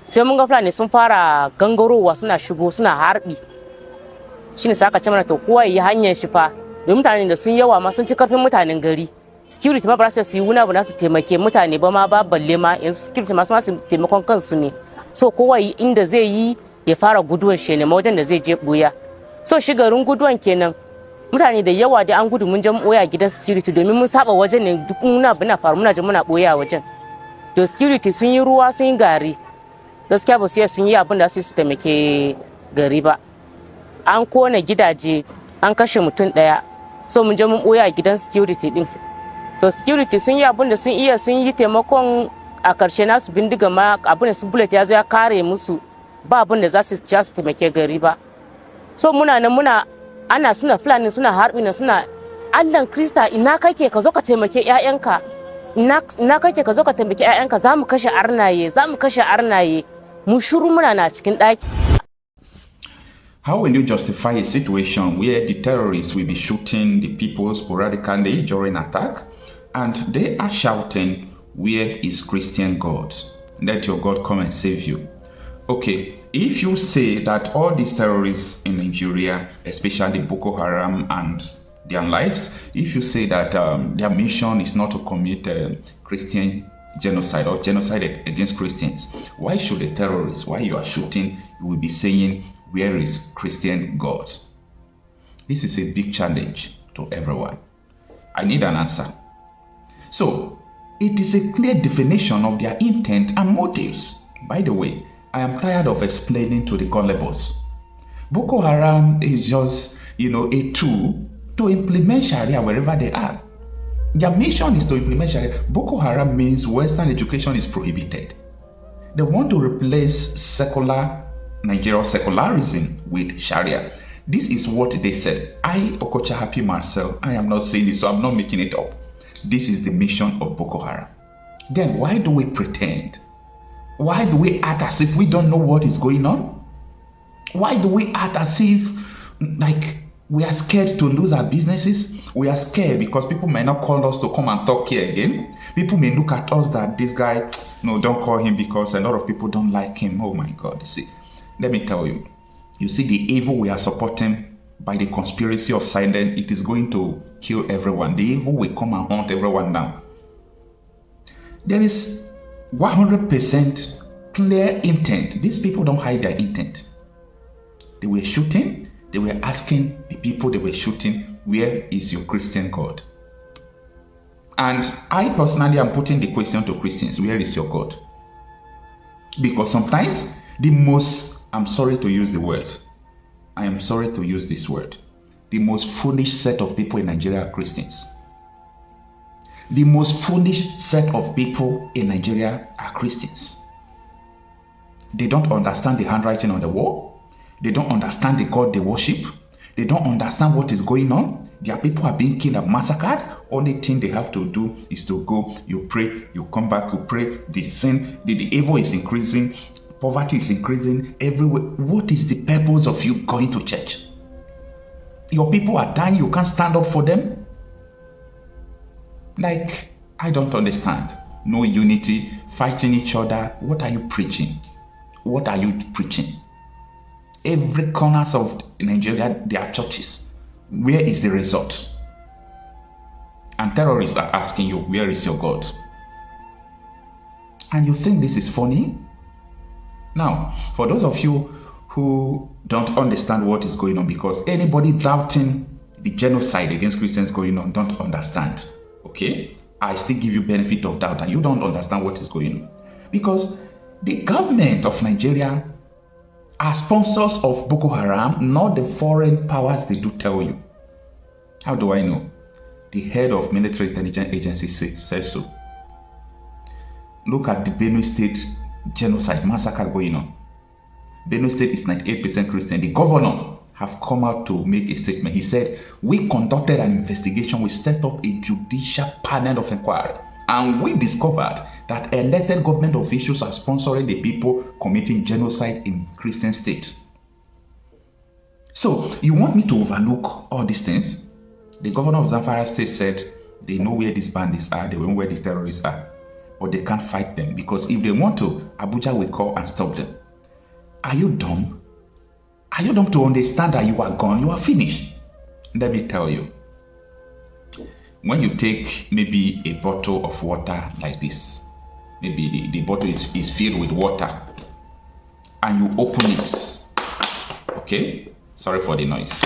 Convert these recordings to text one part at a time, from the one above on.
sai mun ga fulani sun fara gangarowa suna shigo suna harbi shine sai aka ce mana to kowa yi hanyar shi fa domin mutane da sun yawa ma sun fi karfin mutanen gari security ma ba su yi wuna ba su taimake mutane ba ma ba balle ma yanzu security ma su taimakon kansu ne so kowa yi inda zai yi ya fara guduwan shi ne wajen da zai je buya so shi garin guduwan kenan mutane da yawa da an gudu mun je mu boya gidan security domin mun saba wajen ne duk muna faru muna je muna boya wajen to security sun yi ruwa sun yi gari gaskiya ba su sun yi abin da su taimake gari ba an kona gidaje an kashe mutum daya so mun je mun boya gidan security din to security sun yi abin da sun yi taimakon a karshe nasu bindiga ma abin da su bullet ya zo ya kare musu ba abin da za su taimake gari ba so muna ana suna fulani suna harbi na suna allan krista ina kake ka zo ka taimake ƴaƴanka ina kake ka zo ka taimake ƴaƴanka za mu kashe arnaye mu shuru muna na cikin ɗaki. How will you justify a situation where the terrorists will be shooting the people sporadically during attack and they are shouting, "Where is Christian God? Let your God come and save you"? Okay, if you say that all these terrorists in Nigeria, especially Boko Haram and their lives, if you say that their mission is not to commit Christian genocide or genocide against Christians, why should the terrorists, while you are shooting, you will be saying, "Where is Christian God"? This is a big challenge to everyone. I need an answer. So, it is a clear definition of their intent and motives. By the way, I am tired of explaining to the gullibles. Boko Haram is just, a tool to implement Sharia wherever they are. Their mission is to implement Sharia. Boko Haram means Western education is prohibited. They want to replace secular Nigeria secularism with Sharia. This is what they said. I, Okocha Happy Marcel, I am not saying this, so I'm not making it up. This is the mission of Boko Haram. Then why do we pretend? Why do we act as if we don't know what is going on? Why do we act as if like we are scared to lose our businesses? We are scared because people may not call us to come and talk here again. People may look at us that this guy, no, don't call him because a lot of people don't like him. Oh my God, you see. Let me tell you. You see the evil we are supporting by the conspiracy of silence, it is going to kill everyone. The evil will come and hunt everyone down. There is 100% clear intent. These people don't hide their intent. They were shooting. They were asking the people they were shooting, "Where is your Christian God?" And I personally am putting the question to Christians, where is your God? Because sometimes the most, I'm sorry to use the word, I am sorry to use this word, the most foolish set of people in Nigeria are Christians. The most foolish set of people in Nigeria are Christians. They don't understand the handwriting on the wall. They don't understand the God they worship. They don't understand what is going on. Their people are being killed and massacred. Only thing they have to do is to go, you pray, you come back, you pray. The sin, the evil is increasing. Poverty is increasing everywhere. What is the purpose of you going to church? Your people are dying. You can't stand up for them. Like, I don't understand. No unity, fighting each other. What are you preaching? What are you preaching? Every corners of Nigeria, there are churches. Where is the result? And terrorists are asking you, where is your God? And you think this is funny? Now, for those of you who don't understand what is going on, because anybody doubting the genocide against Christians going on don't understand, okay? I still give you benefit of doubt and you don't understand what is going on. Because the government of Nigeria are sponsors of Boko Haram, not the foreign powers they do tell you. How do I know? The head of military intelligence agency says so. Look at the Benue State genocide massacre going on. Benue State is 98% Christian. The governor have come out to make a statement. He said, "We conducted an investigation. We set up a judicial panel of inquiry. And we discovered that elected government officials are sponsoring the people committing genocide in Christian states." So, you want me to overlook all these things? The governor of Zamfara State said they know where these bandits are, they know where the terrorists are. but they can't fight them because if they want to, Abuja will call and stop them. Are you dumb? Are you dumb to understand that you are gone? You are finished. Let me tell you. When you take maybe a bottle of water like this, maybe the bottle is filled with water, and you open it, okay? Sorry for the noise.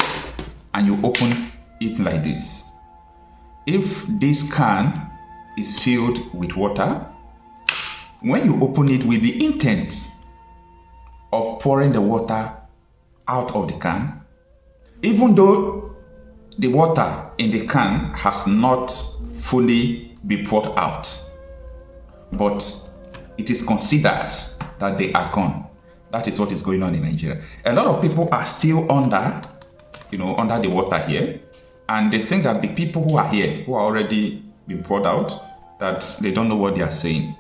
And you open it like this. If this can is filled with water, when you open it with the intent of pouring the water out of the can, even though the water in the can has not fully been poured out, but it is considered that they are gone. That is what is going on in Nigeria. A lot of people are still under the water here, and they think that the people who are here, who are already been poured out, that they don't know what they are saying.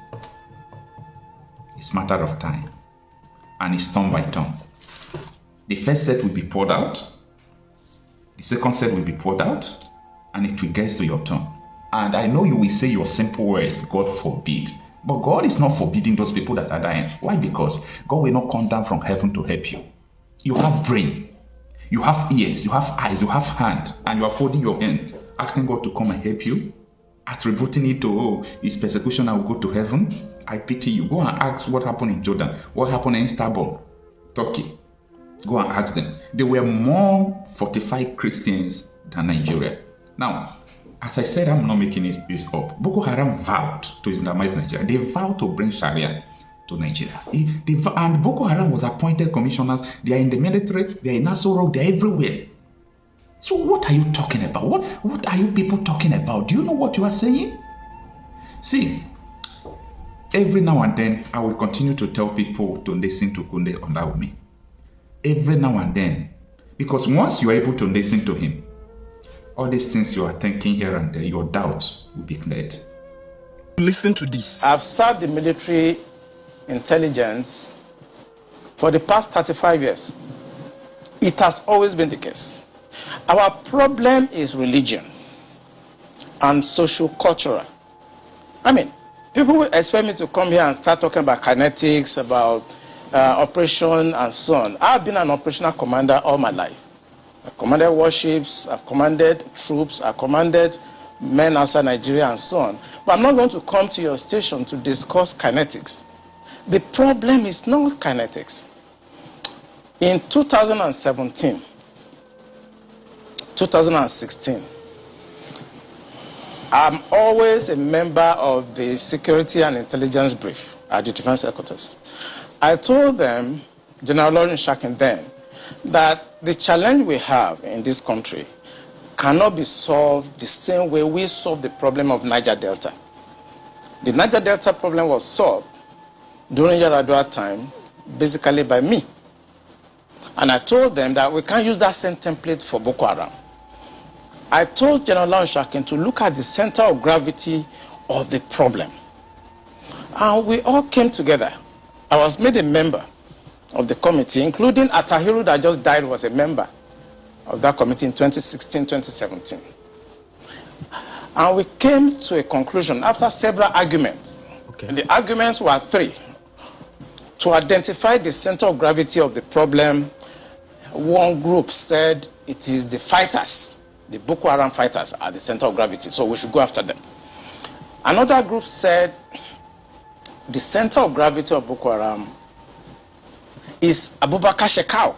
It's a matter of time, and it's turn by turn. The first set will be poured out, the second set will be poured out, and it will get to your turn. And I know you will say your simple words, God forbid. But God is not forbidding those people that are dying. Why? Because God will not come down from heaven to help you. You have brain, you have ears, you have eyes, you have hand, and you are folding your hand, asking God to come and help you, attributing it to, it's persecution, I will go to heaven. I pity you. Go and ask what happened in Jordan, what happened in Istanbul, Turkey. Go and ask them. There were more fortified Christians than Nigeria. Now, as I said, I'm not making this up. Boko Haram vowed to Islamize Nigeria. They vowed to bring Sharia to Nigeria. And Boko Haram was appointed commissioners. They are in the military. They are in Aso Rock. They are everywhere. So what are you talking about? What are you people talking about? Do you know what you are saying? See, every now and then, I will continue to tell people to listen to Kunde Olawumi. Every now and then. Because once you are able to listen to him, all these things you are thinking here and there, your doubts will be cleared. Listen to this. I've served the military intelligence for the past 35 years. It has always been the case. Our problem is religion and social-cultural. I mean, people will expect me to come here and start talking about kinetics, about operation and so on. I've been an operational commander all my life. I've commanded warships, I've commanded troops, I've commanded men outside Nigeria and so on. But I'm not going to come to your station to discuss kinetics. The problem is not kinetics. In 2017, 2016, I'm always a member of the Security and Intelligence Brief at the Defense Headquarters. I told them, General Lawrence Shakin then, that the challenge we have in this country cannot be solved the same way we solved the problem of Niger Delta. The Niger Delta problem was solved during Yaradua time, basically by me. And I told them that we can't use that same template for Boko Haram. I told General Lawrence Shakin to look at the center of gravity of the problem. And we all came together. I was made a member of the committee, including Atahiru that just died was a member of that committee in 2016, 2017. And we came to a conclusion after several arguments. Okay. And the arguments were three. To identify the center of gravity of the problem, one group said it is the fighters, the Boko Haram fighters are the center of gravity, so we should go after them. Another group said the center of gravity of Boko Haram is Abubakar Shekau.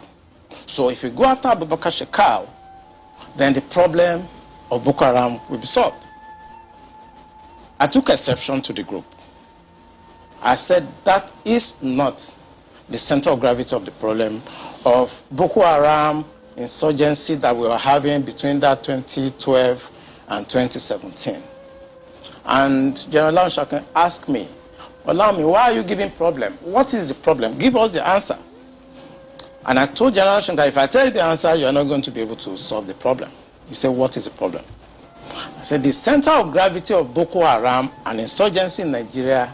So if we go after Abubakar Shekau, then the problem of Boko Haram will be solved. I took exception to the group. I said that is not the center of gravity of the problem of Boko Haram insurgency that we were having between that 2012 and 2017. And General Lawrence Shakin asked me, allow me, why are you giving problem? What is the problem? Give us the answer. And I told General Shakin that if I tell you the answer, you are not going to be able to solve the problem. He said, what is the problem? I said, the center of gravity of Boko Haram and insurgency in Nigeria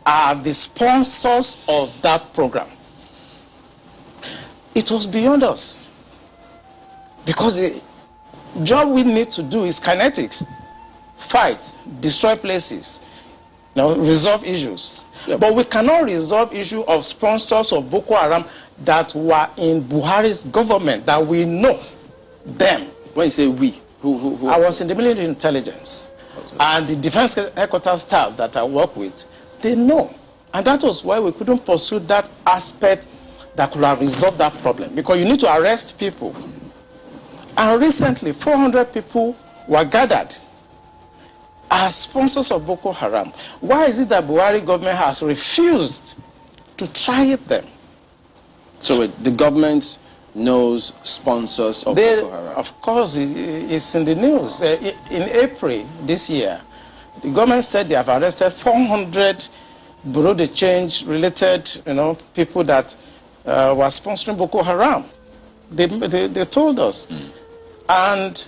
are the sponsors of that program. It was beyond us. Because the job we need to do is kinetics. Fight, destroy places, resolve issues. Yep. But we cannot resolve issue of sponsors of Boko Haram that were in Buhari's government, that we know them. When you say we, who? I was in the military intelligence. And the defense headquarters staff that I work with, they know. And that was why we couldn't pursue that aspect that could have resolved that problem. Because you need to arrest people. And recently, 400 people were gathered as sponsors of Boko Haram. Why is it that Buhari government has refused to try them? So the government knows sponsors of Boko Haram? Of course, it's in the news. In April this year, the government said they have arrested 400 Bureau de Change related, people that were sponsoring Boko Haram. They told us. And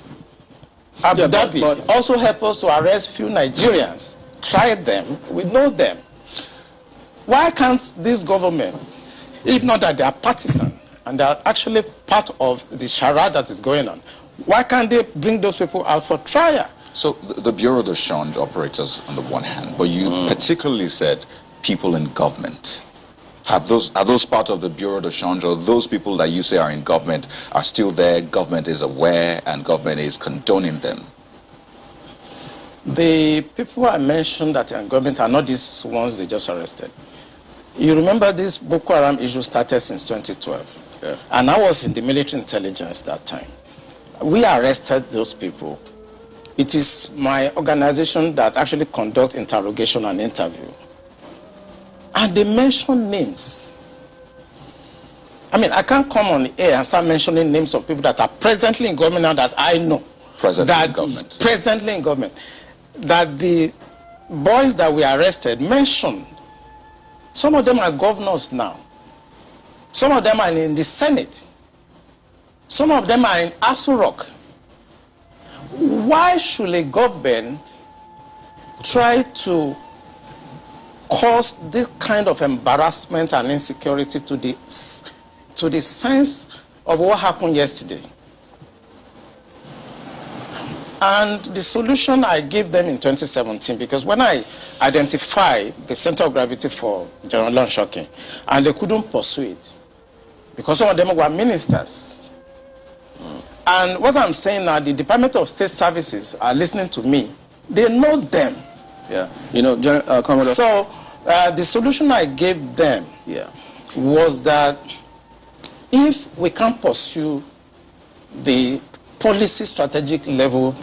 Abu Dhabi also helped us to arrest few Nigerians. Tried them. We know them. Why can't this government, if not that they are partisan, and they are actually part of the charade that is going on, why can't they bring those people out for trial? So the Bureau de Change operators on the one hand, but you particularly said people in government. Are those part of the Bureau de Change, or those people that you say are in government are still there, government is aware, and government is condoning them? The people I mentioned that are in government are not these ones they just arrested. You remember this Boko Haram issue started since 2012. Yeah. And I was in the military intelligence that time. We arrested those people. It is my organization that actually conducts interrogation and interview. And they mention names. I mean, I can't come on the air and start mentioning names of people that are presently in government now that I know. Presently in government. That the boys that we arrested mentioned. Some of them are governors now. Some of them are in the Senate. Some of them are in Aso Rock. Why should a government try to cause this kind of embarrassment and insecurity to the sense of what happened yesterday? And the solution I gave them in 2017, because when I identified the center of gravity for General Shocking, and they couldn't pursue it, because some of them were ministers. And what I'm saying now, the Department of State Services are listening to me. They know them. Yeah. Commodore. So the solution I gave them was that if we can't pursue the policy strategic level,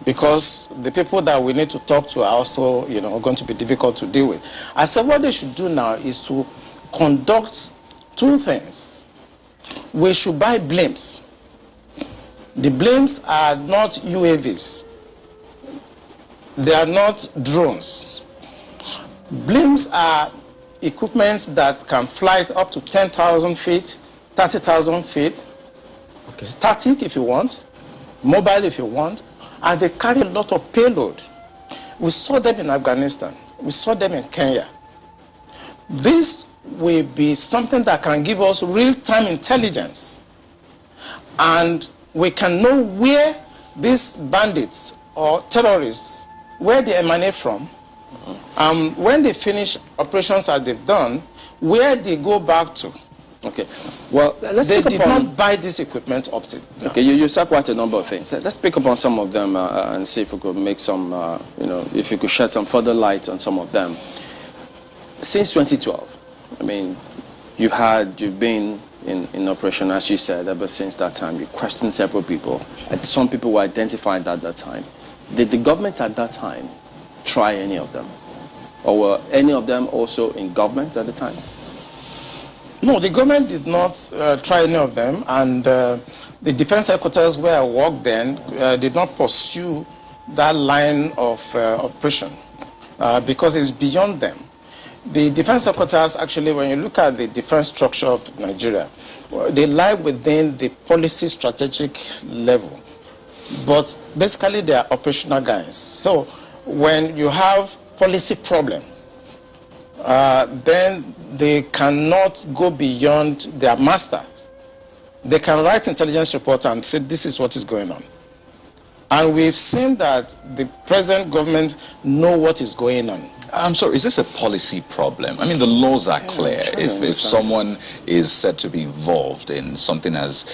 because the people that we need to talk to are also, going to be difficult to deal with. I said what they should do now is to conduct two things. We should buy blimps. The blimps are not UAVs. They are not drones. Blimps are equipment that can fly up to 10,000 feet, 30,000 feet. Okay. Static if you want, mobile if you want, and they carry a lot of payload. We saw them in Afghanistan. We saw them in Kenya. This will be something that can give us real-time intelligence, and we can know where these bandits or terrorists, where they emanate from, when they finish operations that they've done, where they go back to. Okay. Well, they did not buy this equipment up to. No. Okay, you said quite a number of things. Let's pick up on some of them and see if we could make some, if you could shed some further light on some of them. Since 2012, I mean, you've been in operation, as you said, ever since that time. You questioned several people. And some people were identified at that time. Did the government at that time try any of them? Or were any of them also in government at the time? No, the government did not try any of them, and the defense headquarters where I worked then did not pursue that line of operation because it's beyond them. The defense headquarters, actually, when you look at the defense structure of Nigeria, they lie within the policy strategic level, but basically they are operational guys. So when you have policy problem, then they cannot go beyond their masters. They can write intelligence report and say this is what is going on. And we've seen that the present government know what is going on. I'm sorry, is this a policy problem? I mean, the laws are clear. If someone is said to be involved in something as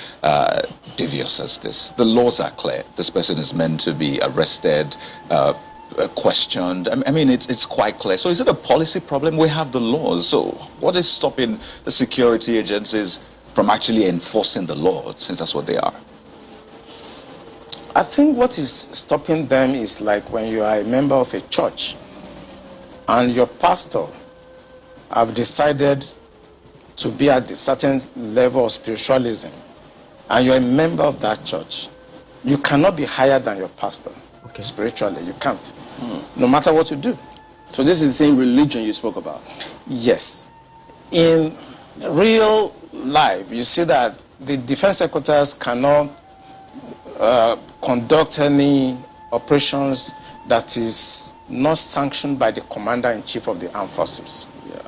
devious as this, the laws are clear. This person is meant to be arrested, questioned. I mean, it's quite clear. So is it a policy problem? We have the laws. So what is stopping the security agencies from actually enforcing the law, since that's what they are? I think what is stopping them is like when you are a member of a church and your pastor have decided to be at a certain level of spiritualism and you're a member of that church, you cannot be higher than your pastor. Okay. Spiritually, you can't, no matter what you do. So this is the same religion you spoke about? Yes. In real life, you see that the defense headquarters cannot conduct any operations that is not sanctioned by the commander-in-chief of the armed forces. Yeah.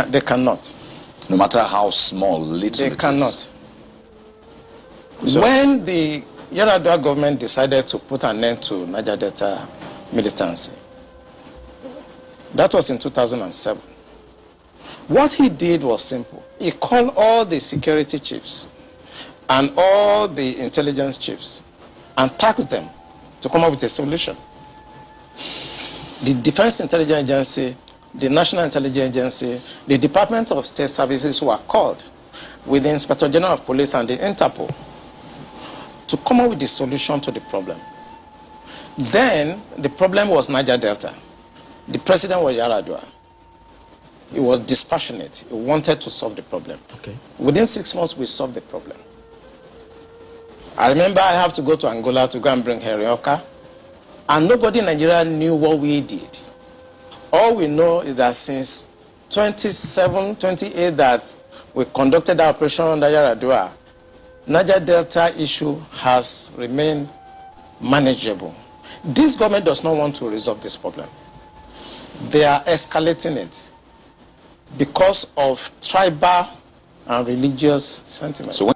They cannot. No matter how small, little they cannot. So when the Yar'Adua government decided to put an end to Niger Delta militancy, that was in 2007. What he did was simple. He called all the security chiefs and all the intelligence chiefs and tasked them to come up with a solution. The Defense Intelligence Agency, the National Intelligence Agency, the Department of State Services were called with the Inspector General of Police and the Interpol to come up with the solution to the problem. Then the problem was Niger Delta. The president was Yar'Adua. He was dispassionate. He wanted to solve the problem. Okay. Within 6 months, we solved the problem. I remember I have to go to Angola to go and bring Terrørists, and nobody in Nigeria knew what we did. All we know is that since 27, 28 that we conducted our operation under Yar'Adua, Niger Delta issue has remained manageable. This government does not want to resolve this problem. They are escalating it because of tribal and religious sentiments. So